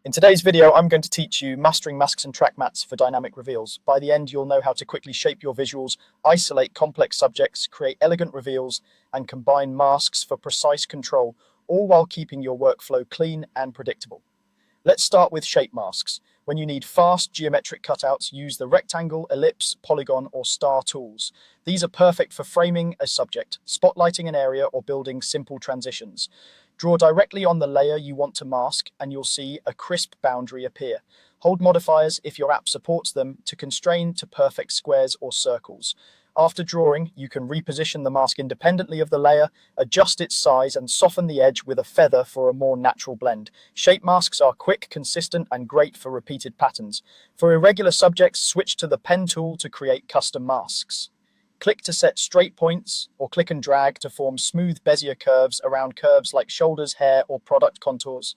In today's video, I'm going to teach you mastering masks and track mats for dynamic reveals. By the end, you'll know how to quickly shape your visuals, isolate complex subjects, create elegant reveals, and combine masks for precise control, all while keeping your workflow clean and predictable. Let's start with shape masks. When you need fast geometric cutouts, use the rectangle, ellipse, polygon, or star tools. These are perfect for framing a subject, spotlighting an area, or building simple transitions. Draw directly on the layer you want to mask, and you'll see a crisp boundary appear. Hold modifiers, if your app supports them, to constrain to perfect squares or circles. After drawing, you can reposition the mask independently of the layer, adjust its size, and soften the edge with a feather for a more natural blend. Shape masks are quick, consistent, and great for repeated patterns. For irregular subjects, switch to the pen tool to create custom masks. Click to set straight points, or click and drag to form smooth Bezier curves around curves like shoulders, hair, or product contours.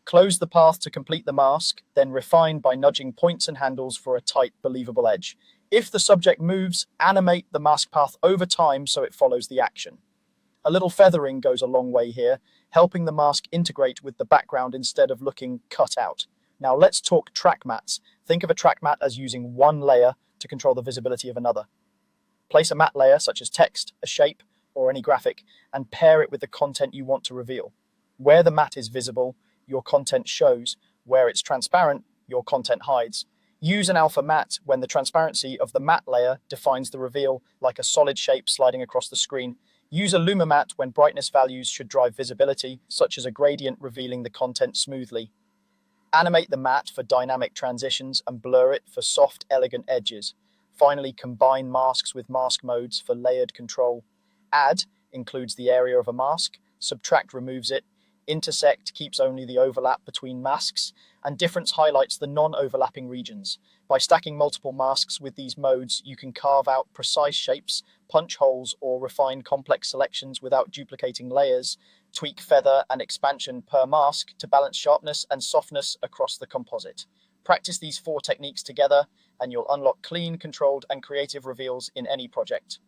Close the path to complete the mask, then refine by nudging points and handles for a tight, believable edge. If the subject moves, animate the mask path over time so it follows the action. A little feathering goes a long way here, helping the mask integrate with the background instead of looking cut out. Now let's talk track mats. Think of a track mat as using one layer to control the visibility of another. Place a matte layer such as text, a shape, or any graphic, and pair it with the content you want to reveal. Where the mat is visible, your content shows. Where it's transparent, your content hides. Use an alpha matte when the transparency of the matte layer defines the reveal, like a solid shape sliding across the screen. Use a luma matte when brightness values should drive visibility, such as a gradient revealing the content smoothly. Animate the matte for dynamic transitions and blur it for soft, elegant edges. Finally, combine masks with mask modes for layered control. Add includes the area of a mask, subtract removes it, intersect keeps only the overlap between masks, and difference highlights the non-overlapping regions. By stacking multiple masks with these modes, you can carve out precise shapes, punch holes, or refine complex selections without duplicating layers. Tweak feather and expansion per mask to balance sharpness and softness across the composite. Practice these 4 techniques together, and you'll unlock clean, controlled, and creative reveals in any project.